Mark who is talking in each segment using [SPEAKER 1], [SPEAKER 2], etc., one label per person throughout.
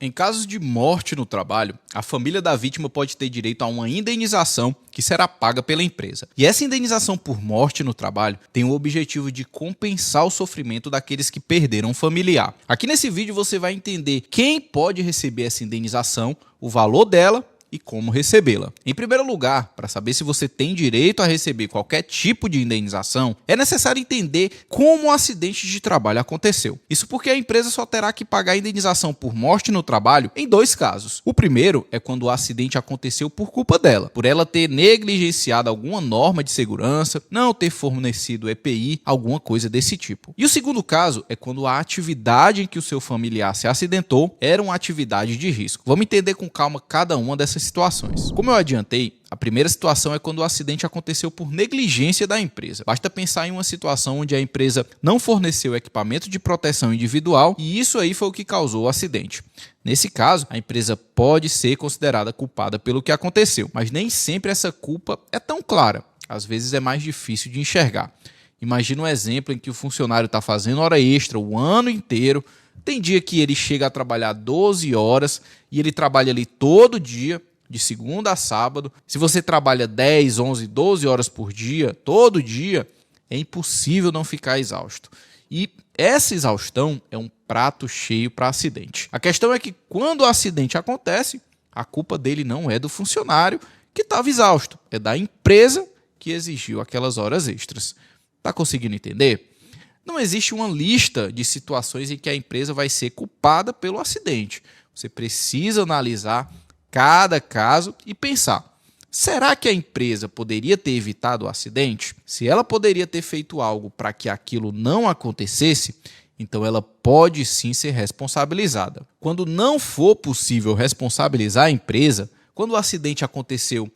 [SPEAKER 1] Em casos de morte no trabalho, a família da vítima pode ter direito a uma indenização que será paga pela empresa. E essa indenização por morte no trabalho tem o objetivo de compensar o sofrimento daqueles que perderam um familiar. Aqui nesse vídeo você vai entender quem pode receber essa indenização, o valor dela e como recebê-la. Em primeiro lugar, para saber se você tem direito a receber qualquer tipo de indenização, é necessário entender como o acidente de trabalho aconteceu. Isso porque a empresa só terá que pagar a indenização por morte no trabalho em dois casos. O primeiro é quando o acidente aconteceu por culpa dela, por ela ter negligenciado alguma norma de segurança, não ter fornecido EPI, alguma coisa desse tipo. E o segundo caso é quando a atividade em que o seu familiar se acidentou era uma atividade de risco. Vamos entender com calma cada uma dessas situações. Como eu adiantei, a primeira situação é quando o acidente aconteceu por negligência da empresa. Basta pensar em uma situação onde a empresa não forneceu equipamento de proteção individual e isso aí foi o que causou o acidente. Nesse caso, a empresa pode ser considerada culpada pelo que aconteceu, mas nem sempre essa culpa é tão clara. Às vezes é mais difícil de enxergar. Imagina um exemplo em que o funcionário está fazendo hora extra o ano inteiro. Tem dia que ele chega a trabalhar 12 horas e ele trabalha ali todo dia, de segunda a sábado. Se você trabalha 10, 11, 12 horas por dia, todo dia, é impossível não ficar exausto. E essa exaustão é um prato cheio para acidente. A questão é que quando o acidente acontece, a culpa dele não é do funcionário que estava exausto, é da empresa que exigiu aquelas horas extras. Está conseguindo entender? Não existe uma lista de situações em que a empresa vai ser culpada pelo acidente. Você precisa analisar cada caso e pensar: será que a empresa poderia ter evitado o acidente? Se ela poderia ter feito algo para que aquilo não acontecesse, então ela pode sim ser responsabilizada. Quando não for possível responsabilizar a empresa, quando o acidente aconteceu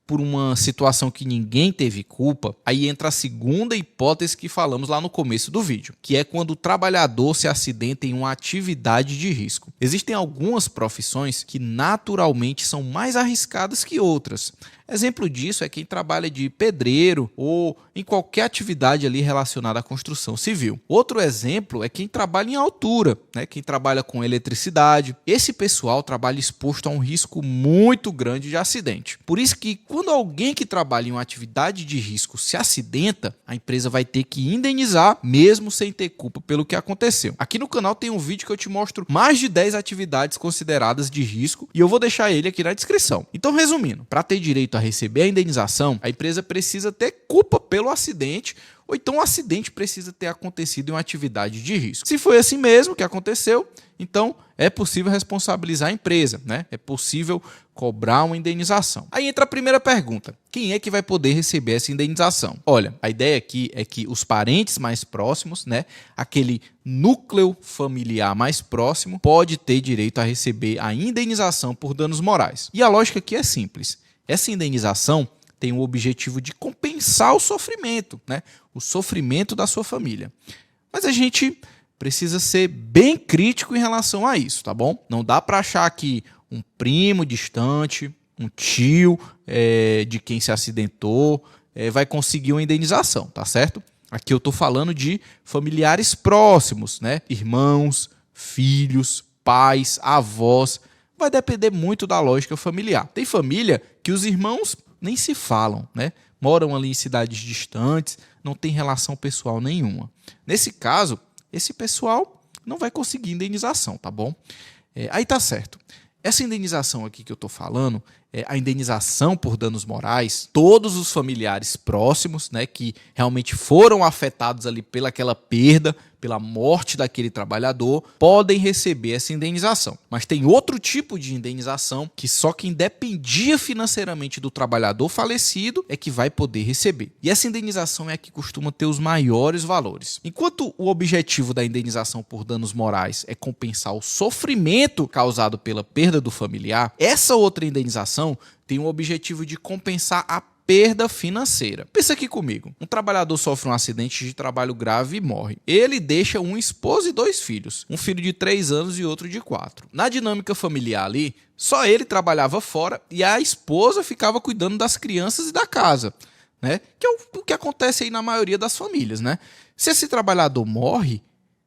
[SPEAKER 1] por uma situação que ninguém teve culpa, aí entra a segunda hipótese que falamos lá no começo do vídeo, que é quando o trabalhador se acidenta em uma atividade de risco. Existem algumas profissões que naturalmente são mais arriscadas que outras. Exemplo disso é quem trabalha de pedreiro ou em qualquer atividade ali relacionada à construção civil. Outro exemplo é quem trabalha em altura, quem trabalha com eletricidade. Esse pessoal trabalha exposto a um risco muito grande de acidente. Por isso que quando alguém que trabalha em uma atividade de risco se acidenta, a empresa vai ter que indenizar mesmo sem ter culpa pelo que aconteceu. Aqui no canal tem um vídeo que eu te mostro mais de 10 atividades consideradas de risco e eu vou deixar ele aqui na descrição. Então, resumindo, para ter direito a receber a indenização, a empresa precisa ter culpa pelo acidente, ou então o acidente precisa ter acontecido em uma atividade de risco. Se foi assim mesmo que aconteceu, então é possível responsabilizar a empresa, É possível cobrar uma indenização. Aí entra a primeira pergunta: quem é que vai poder receber essa indenização? Olha, a ideia aqui é que os parentes mais próximos, aquele núcleo familiar mais próximo, pode ter direito a receber a indenização por danos morais. E a lógica aqui é simples. Essa indenização tem o objetivo de compensar o sofrimento, o sofrimento da sua família. Mas a gente precisa ser bem crítico em relação a isso, tá bom? Não dá para achar que um primo distante, um tio de quem se acidentou vai conseguir uma indenização, tá certo? Aqui eu estou falando de familiares próximos, irmãos, filhos, pais, avós. Vai depender muito da lógica familiar. Tem família que os irmãos nem se falam, Moram ali em cidades distantes, não tem relação pessoal nenhuma. Nesse caso, esse pessoal não vai conseguir indenização, tá bom? Aí tá certo. Essa indenização aqui que eu estou falando, a indenização por danos morais, todos os familiares próximos, que realmente foram afetados ali pelaquela perda, pela morte daquele trabalhador, podem receber essa indenização. Mas tem outro tipo de indenização que só quem dependia financeiramente do trabalhador falecido é que vai poder receber. E essa indenização é a que costuma ter os maiores valores. Enquanto o objetivo da indenização por danos morais é compensar o sofrimento causado pela perda do familiar, essa outra indenização tem o objetivo de compensar a perda financeira. Pensa aqui comigo. Um trabalhador sofre um acidente de trabalho grave e morre. Ele deixa uma esposa e 2 filhos. Um filho de 3 anos e outro de 4. Na dinâmica familiar ali, só ele trabalhava fora e a esposa ficava cuidando das crianças e da casa. Que é o que acontece aí na maioria das famílias. Se esse trabalhador morre,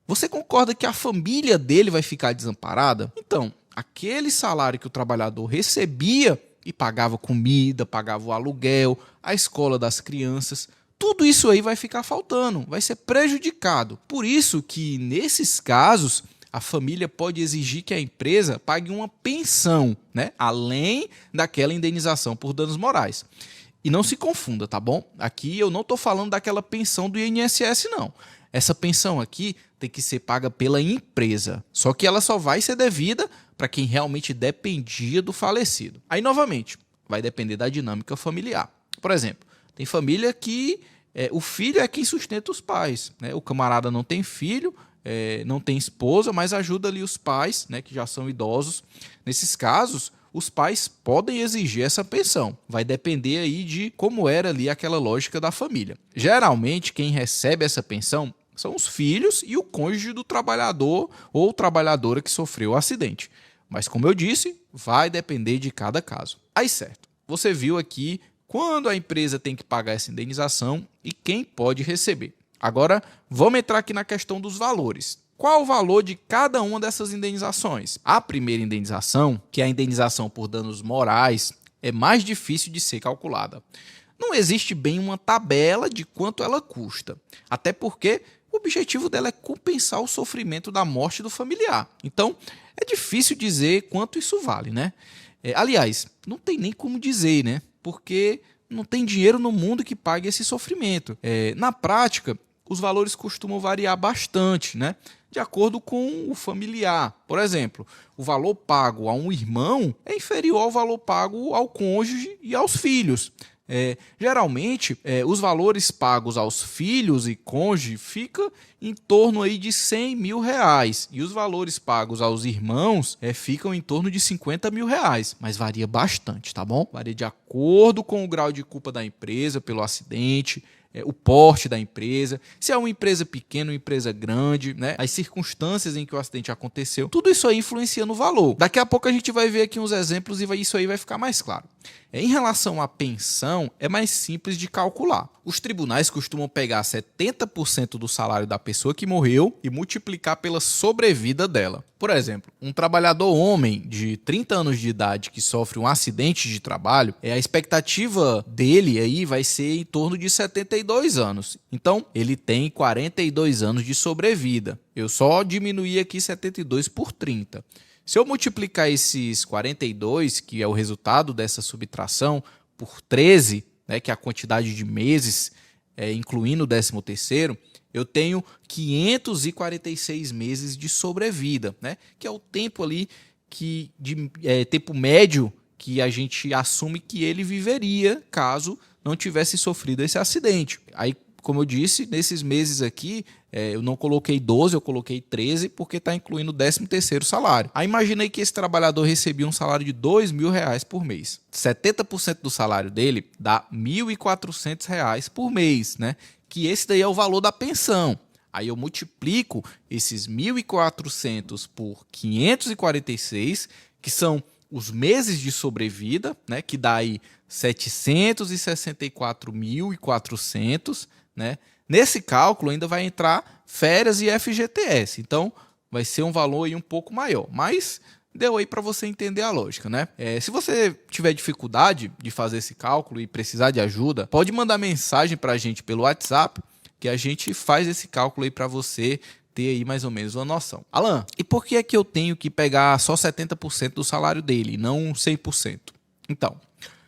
[SPEAKER 1] você concorda que a família dele vai ficar desamparada? Então, aquele salário que o trabalhador recebia e pagava comida, pagava o aluguel, a escola das crianças, tudo isso aí vai ficar faltando, vai ser prejudicado. Por isso que, nesses casos, a família pode exigir que a empresa pague uma pensão, né? Além daquela indenização por danos morais. E não se confunda, tá bom? Aqui eu não estou falando daquela pensão do INSS, não. Essa pensão aqui tem que ser paga pela empresa. Só que ela só vai ser devida para quem realmente dependia do falecido. Aí, novamente, vai depender da dinâmica familiar. Por exemplo, tem família que o filho é quem sustenta os pais, né? O camarada não tem filho, não tem esposa, mas ajuda ali os pais, né, que já são idosos. Nesses casos, os pais podem exigir essa pensão. Vai depender aí de como era ali aquela lógica da família. Geralmente, quem recebe essa pensão são os filhos e o cônjuge do trabalhador ou trabalhadora que sofreu o acidente. Mas, como eu disse, vai depender de cada caso. Aí, certo, você viu aqui quando a empresa tem que pagar essa indenização e quem pode receber. Agora, vamos entrar aqui na questão dos valores. Qual o valor de cada uma dessas indenizações? A primeira indenização, que é a indenização por danos morais, é mais difícil de ser calculada. Não existe bem uma tabela de quanto ela custa, até porque o objetivo dela é compensar o sofrimento da morte do familiar. Então, é difícil dizer quanto isso vale, né? Aliás, não tem nem como dizer, né? Porque não tem dinheiro no mundo que pague esse sofrimento. Na prática, os valores costumam variar bastante, né? De acordo com o familiar. Por exemplo, o valor pago a um irmão é inferior ao valor pago ao cônjuge e aos filhos. Geralmente, os valores pagos aos filhos e cônjuge ficam em torno aí de R$100 mil, e os valores pagos aos irmãos ficam em torno de R$50 mil, mas varia bastante, tá bom? Varia de acordo com o grau de culpa da empresa pelo acidente, o porte da empresa, se é uma empresa pequena, uma empresa grande, né? As circunstâncias em que o acidente aconteceu, tudo isso aí influencia no valor. Daqui a pouco a gente vai ver aqui uns exemplos e isso aí vai ficar mais claro. Em relação à pensão, é mais simples de calcular. Os tribunais costumam pegar 70% do salário da pessoa que morreu e multiplicar pela sobrevida dela. Por exemplo, um trabalhador homem de 30 anos de idade que sofre um acidente de trabalho, a expectativa dele aí vai ser em torno de 72 anos. Então, ele tem 42 anos de sobrevida. Eu só diminuí aqui 72 por 30. Se eu multiplicar esses 42, que é o resultado dessa subtração, por 13, né, que é a quantidade de meses, incluindo o 13º, eu tenho 546 meses de sobrevida, né, que é o tempo ali tempo médio que a gente assume que ele viveria caso não tivesse sofrido esse acidente. Aí, como eu disse, nesses meses aqui, eu não coloquei 12, eu coloquei 13, porque está incluindo o 13º salário. Aí imaginei que esse trabalhador recebia um salário de R$2 mil por mês. 70% do salário dele dá R$ 1.400 por mês, né? Que esse daí é o valor da pensão. Aí eu multiplico esses 1.400 por 546, que são os meses de sobrevida, né? Que dá aí 764.400, né? Nesse cálculo ainda vai entrar férias e FGTS, então vai ser um valor aí um pouco maior, mas deu aí para você entender a lógica, né? Se você tiver dificuldade de fazer esse cálculo e precisar de ajuda, pode mandar mensagem para a gente pelo WhatsApp, que a gente faz esse cálculo aí para você ter aí mais ou menos uma noção. Alan, e por que é que eu tenho que pegar só 70% do salário dele, não 100%? Então,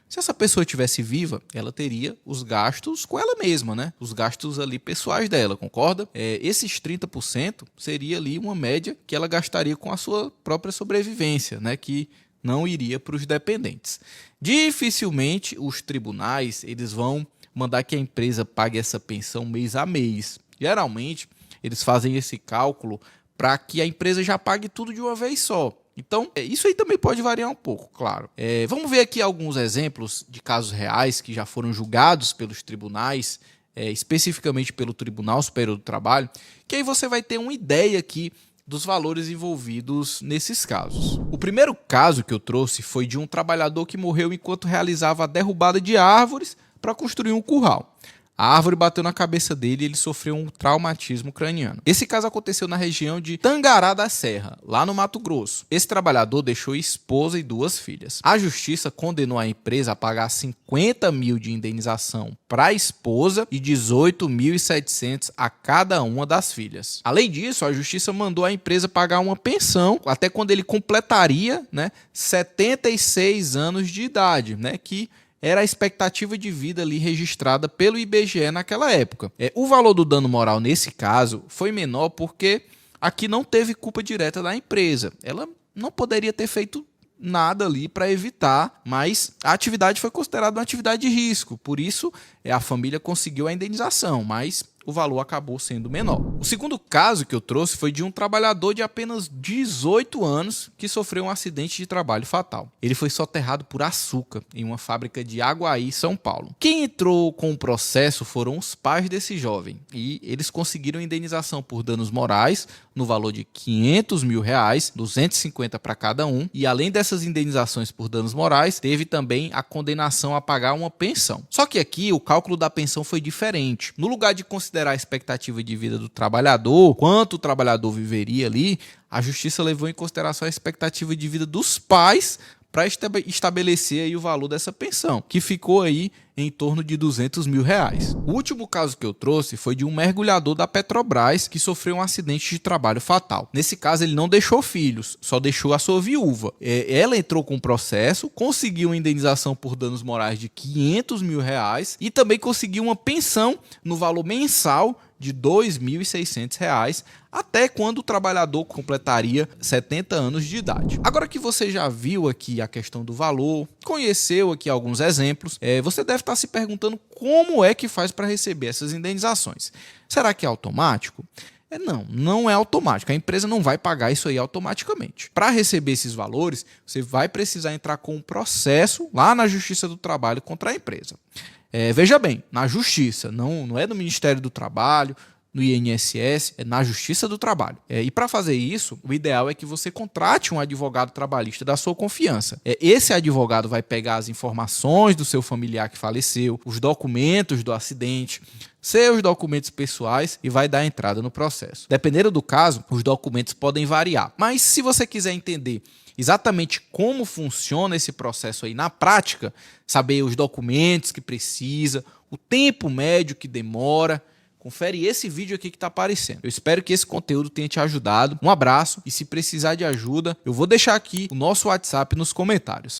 [SPEAKER 1] se essa pessoa estivesse viva, ela teria os gastos com ela mesma, né? Os gastos ali pessoais dela, concorda? Esses 30% seria ali uma média que ela gastaria com a sua própria sobrevivência, né? Que não iria para os dependentes. Dificilmente os tribunais eles vão mandar que a empresa pague essa pensão mês a mês. Geralmente, eles fazem esse cálculo para que a empresa já pague tudo de uma vez só. Então, isso aí também pode variar um pouco, claro. Vamos ver aqui alguns exemplos de casos reais que já foram julgados pelos tribunais, especificamente pelo Tribunal Superior do Trabalho, que aí você vai ter uma ideia aqui dos valores envolvidos nesses casos. O primeiro caso que eu trouxe foi de um trabalhador que morreu enquanto realizava a derrubada de árvores para construir um curral. a árvore bateu na cabeça dele e ele sofreu um traumatismo craniano. Esse caso aconteceu na região de Tangará da Serra, lá no Mato Grosso. Esse trabalhador deixou esposa e 2 filhas. A justiça condenou a empresa a pagar 50 mil de indenização para a esposa e 18.700 a cada uma das filhas. Além disso, a justiça mandou a empresa pagar uma pensão até quando ele completaria, 76 anos de idade, que era a expectativa de vida ali registrada pelo IBGE naquela época. O valor do dano moral nesse caso foi menor porque aqui não teve culpa direta da empresa. Ela não poderia ter feito nada ali para evitar, mas a atividade foi considerada uma atividade de risco. Por isso, a família conseguiu a indenização, mas o valor acabou sendo menor. O segundo caso que eu trouxe foi de um trabalhador de apenas 18 anos que sofreu um acidente de trabalho fatal. Ele foi soterrado por açúcar em uma fábrica de Aguaí, São Paulo. Quem entrou com o processo foram os pais desse jovem e eles conseguiram indenização por danos morais no valor de R$500 mil, 250 para cada um, e além dessas indenizações por danos morais, teve também a condenação a pagar uma pensão. Só que aqui o cálculo da pensão foi diferente. No lugar de considerar a expectativa de vida do trabalhador, quanto o trabalhador viveria ali, a justiça levou em consideração a expectativa de vida dos pais para estabelecer aí o valor dessa pensão, que ficou aí em torno de R$200 mil. O último caso que eu trouxe foi de um mergulhador da Petrobras que sofreu um acidente de trabalho fatal. Nesse caso, ele não deixou filhos, só deixou a sua viúva. Ela entrou com o processo, conseguiu uma indenização por danos morais de R$500 mil e também conseguiu uma pensão no valor mensal de R$2.600 até quando o trabalhador completaria 70 anos de idade. Agora que você já viu aqui a questão do valor, conheceu aqui alguns exemplos, você deve estar se perguntando como é que faz para receber essas indenizações. Será que é automático? Não é automático. A empresa não vai pagar isso aí automaticamente. Para receber esses valores, você vai precisar entrar com um processo lá na Justiça do Trabalho contra a empresa. Veja bem, na Justiça, não é no Ministério do Trabalho, no INSS, é na Justiça do Trabalho. E para fazer isso, o ideal é que você contrate um advogado trabalhista da sua confiança. Esse advogado vai pegar as informações do seu familiar que faleceu, os documentos do acidente, seus documentos pessoais e vai dar entrada no processo. Dependendo do caso, os documentos podem variar. Mas se você quiser entender exatamente como funciona esse processo aí na prática, saber os documentos que precisa, o tempo médio que demora, confere esse vídeo aqui que está aparecendo. Eu espero que esse conteúdo tenha te ajudado. Um abraço e se precisar de ajuda, eu vou deixar aqui o nosso WhatsApp nos comentários.